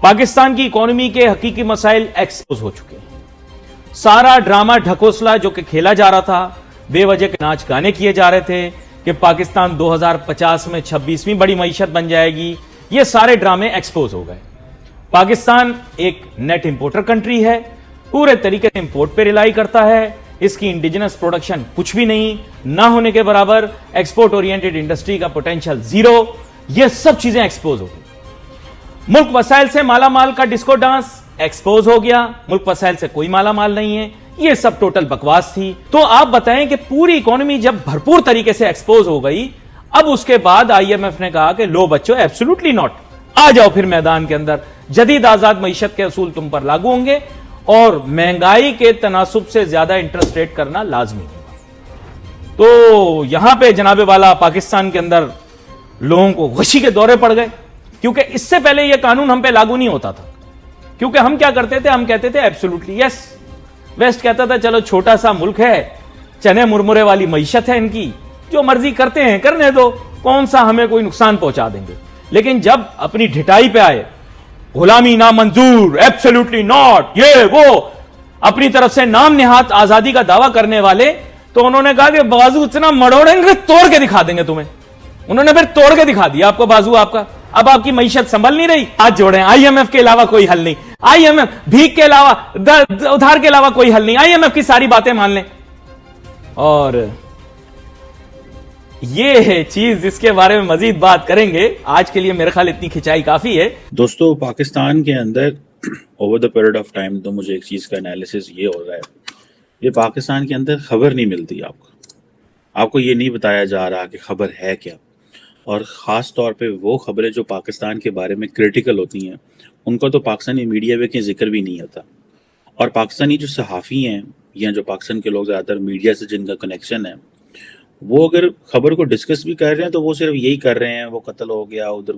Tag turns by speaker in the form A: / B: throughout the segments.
A: पाकिस्तान की इकोनॉमी के हकीकी मसाइल एक्सपोज हो चुके हैं। सारा ड्रामा ढकोसला जो कि खेला जा रहा था, बेवजह के नाच गाने किए जा रहे थे कि पाकिस्तान 2050 में 26वीं बड़ी मईशत बन जाएगी, ये सारे ड्रामे एक्सपोज हो गए। पाकिस्तान एक नेट इंपोर्टर कंट्री है, पूरे तरीके से इंपोर्ट पे रिलाई करता है, इसकी इंडिजिनस प्रोडक्शन कुछ भी नहीं, ना होने के बराबर, एक्सपोर्ट ओरिएंटेड इंडस्ट्री का पोटेंशियल जीरो, ये सब चीजें एक्सपोज हो गई। मुल्क वसाइल से माला माल का डिस्को डांस एक्सपोज हो गया, मुल्क वसाइल से कोई माला माल नहीं है, ये सब टोटल बकवास थी। तो आप बताएं कि पूरी इकोनॉमी जब भरपूर तरीके से एक्सपोज हो गई, अब उसके बाद आईएमएफ ने कहा कि लो बच्चों, एब्सोल्युटली नॉट, आ जाओ फिर मैदान के अंदर, जदीद आजाद मईशत के असूल तुम पर लागू होंगे और महंगाई के तनासुब से ज्यादा इंटरेस्ट रेट करना लाजमी होगा। तो यहां पे जनाबे वाला पाकिस्तान के अंदर लोगों को गशी के दौरे पड़ गए, क्योंकि इससे पहले यह कानून हम पे लागू नहीं होता था। क्योंकि हम क्या करते थे, हम कहते थे एब्सोल्युटली यस, वेस्ट कहता था चलो छोटा सा मुल्क है, चने मुरमुरे वाली मईशत है इनकी, जो मर्जी करते हैं करने दो, कौन सा हमें कोई नुकसान पहुंचा देंगे। लेकिन जब अपनी ढिठाई पे आए, गुलामी ना मंजूर, एब्सोल्युटली नॉट, ये वो, अपनी तरफ से नाम निहात आजादी का दावा करने वाले, तो उन्होंने कहा कि बाजू इतना मड़ोड़ेंगे तोड़ के दिखा देंगे तुम्हें। उन्होंने फिर तोड़ के दिखा दिया आपको बाजू आपका। अब आपकी मईशत संभल नहीं रही, हाथ जोड़े, आईएमएफ के अलावा कोई हल नहीं, आईएमएफ भीख के अलावा, उधार के अलावा कोई हल नहीं, आईएमएफ की सारी बातें मान लें। और ये है चीज जिसके बारे में मजीद बात करेंगे। आज के लिए मेरे ख्याल इतनी खिंचाई काफी है।
B: दोस्तों, पाकिस्तान के अंदर over the period of time तो मुझे एक चीज का एनालिसिस ये हो रहा है, ये पाकिस्तान के अंदर खबर नहीं मिलती आपको ये नहीं बताया जा रहा कि खबर है क्या, और ख़ास तौर पे वो खबरें जो पाकिस्तान के बारे में क्रिटिकल होती हैं उनका तो पाकिस्तानी मीडिया में कहीं जिक्र भी नहीं होता। और पाकिस्तानी जो सहाफ़ी हैं या जो पाकिस्तान के लोग ज़्यादातर मीडिया से जिनका कनेक्शन है, वो अगर खबर को डिस्कस भी कर रहे हैं तो वो सिर्फ यही कर रहे हैं, वो कत्ल हो गया, उधर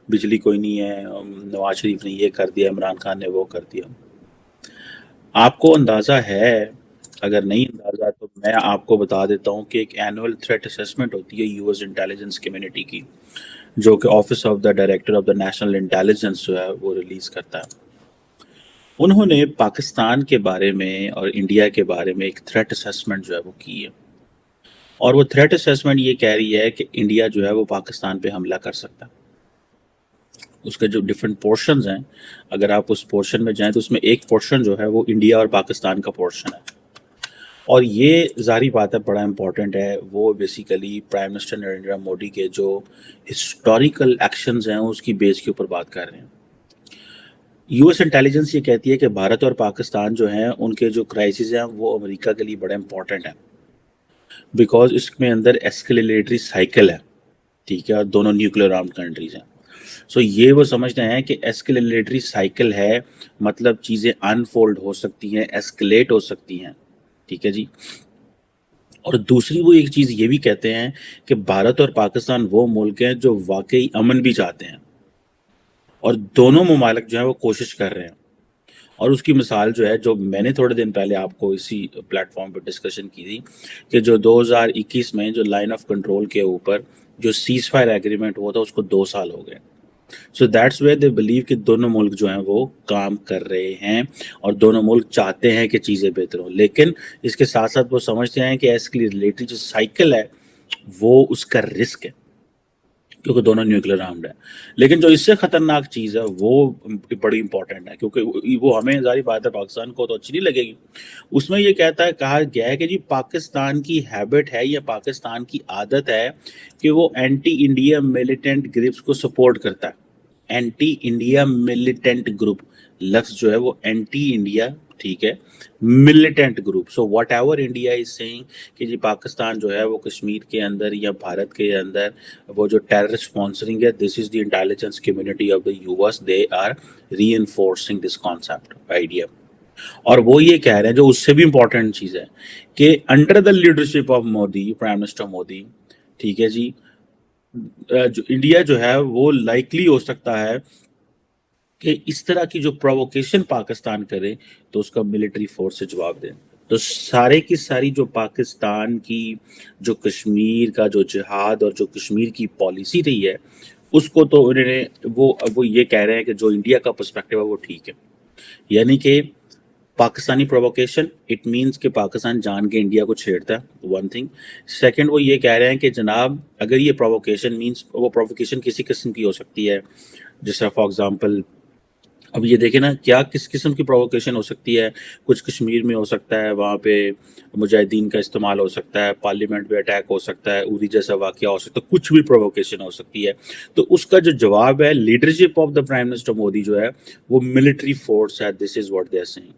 B: बिजली कोई नहीं है, नवाज शरीफ ने ये कर दिया, इमरान खान ने वो कर दिया। आपको अंदाज़ा है, अगर नहीं अंदाज़ा तो मैं आपको बता देता हूँ कि एक एनुअल थ्रेट असेसमेंट होती है यूएस इंटेलिजेंस कम्युनिटी की, जो कि office of the director of the national intelligence जो है वो रिलीज करता है। उन्होंने पाकिस्तान के बारे में और इंडिया के बारे में एक थ्रेट असेसमेंट जो है वो की है, और वो थ्रेट असेसमेंट ये कह रही है कि इंडिया जो है वो पाकिस्तान पे हमला कर सकता है। उसके जो डिफरेंट पोर्शंस हैं, अगर आप उस पोर्शन में जाएं तो उसमें एक पोर्शन जो है वो इंडिया और पाकिस्तान का पोर्शन है, और ये ज़ाहिर बात है बड़ा इम्पॉर्टेंट है। वो basically prime minister Narendra Modi के जो हिस्टोरिकल एक्शंस हैं उसकी बेस के ऊपर बात कर रहे हैं। यूएस इंटेलिजेंस ये कहती है कि भारत और पाकिस्तान जो हैं उनके जो क्राइसिस हैं वो अमेरिका के लिए बड़ा इम्पॉर्टेंट है, बिकॉज इसमें अंदर एस्केलेटरी साइकिल है, ठीक है, और दोनों न्यूक्लियर आर्म्ड कंट्रीज हैं। सो ये वो समझते हैं कि एस्केलेटरी साइकिल है, मतलब चीज़ें अनफोल्ड हो सकती हैं, एस्केलेट हो सकती हैं, ठीक है जी। और दूसरी वो एक चीज़ ये भी कहते हैं कि भारत और पाकिस्तान वो मुल्क हैं जो वाकई अमन भी चाहते हैं, और दोनों ममालिक जो है वो कोशिश कर रहे हैं। और उसकी मिसाल जो है, जो मैंने थोड़े दिन पहले आपको इसी प्लेटफॉर्म पर डिस्कशन की थी, कि जो 2021 में जो लाइन ऑफ कंट्रोल के ऊपर जो सीज फायर एग्रीमेंट हुआ था उसको 2 साल हो गए। So that's where they believe कि दोनों मुल्क जो हैं वो काम कर रहे हैं और दोनों मुल्क चाहते हैं कि चीज़ें बेहतर हों, लेकिन इसके साथ साथ वो समझते हैं कि एस्केलेटरी जो साइकिल है वो उसका रिस्क है, क्योंकि दोनों न्यूक्लियर आर्म्ड है। लेकिन जो इससे ख़तरनाक चीज़ है वो बड़ी इंपॉर्टेंट है, क्योंकि वो हमें ज़ाहिर बात है पाकिस्तान को तो अच्छी नहीं लगेगी। उसमें ये कहा गया है कि जी पाकिस्तान की हैबिट है या पाकिस्तान की आदत है कि वो एंटी इंडिया मिलिटेंट ग्रुप्स को सपोर्ट करता है। एंटी इंडिया मिलिटेंट ग्रुप लफ्ज़ जो है वो एंटी इंडिया, ठीक है, militant group. So what ever India is saying कि जी पाकिस्तान जो है वो कश्मीर के अंदर या भारत के अंदर वो जो टेररिस्ट स्पॉन्सरिंग है, this is the intelligence community of the US, they are reinforcing this concept idea. और वो ये कह रहे हैं, जो उससे भी इंपॉर्टेंट चीज़ है, कि under the leadership of Modi, prime minister Modi, ठीक है जी, जो इंडिया जो है वो लाइकली हो सकता है कि इस तरह की जो प्रोवोकेशन पाकिस्तान करे तो उसका मिलिट्री फोर्स से जवाब दें। तो सारे की सारी जो पाकिस्तान की जो कश्मीर का जो जिहाद और जो कश्मीर की पॉलिसी रही है اس کو تو انہوں نے وہ یہ کہہ رہے ہیں کہ جو انڈیا کا پرسپیکٹو ہے وہ ٹھیک ہے، یعنی کہ پاکستانی پرووکیشن اٹ مینس کہ پاکستان جان کے انڈیا کو چھیڑتا ہے، ون تھنگ. سیکنڈ وہ یہ کہہ رہے ہیں کہ جناب اگر یہ پرووکیشن مینس وہ پرووکیشن کسی قسم کی ہو سکتی ہے، جس طرح فار ایگزامپل اب یہ دیکھیں نا کیا کس قسم کی پرووکیشن ہو سکتی ہے. کچھ کشمیر میں ہو سکتا ہے، وہاں پہ مجاہدین کا استعمال ہو سکتا ہے، پارلیمنٹ پہ اٹیک ہو سکتا ہے، اوری جیسا واقعہ ہو سکتا ہے، کچھ بھی پرووکیشن ہو سکتی ہے. تو اس کا جو جواب ہے leadership of the prime minister Modi جو ہے وہ ملٹری فورس ہے. This is what they are seeing.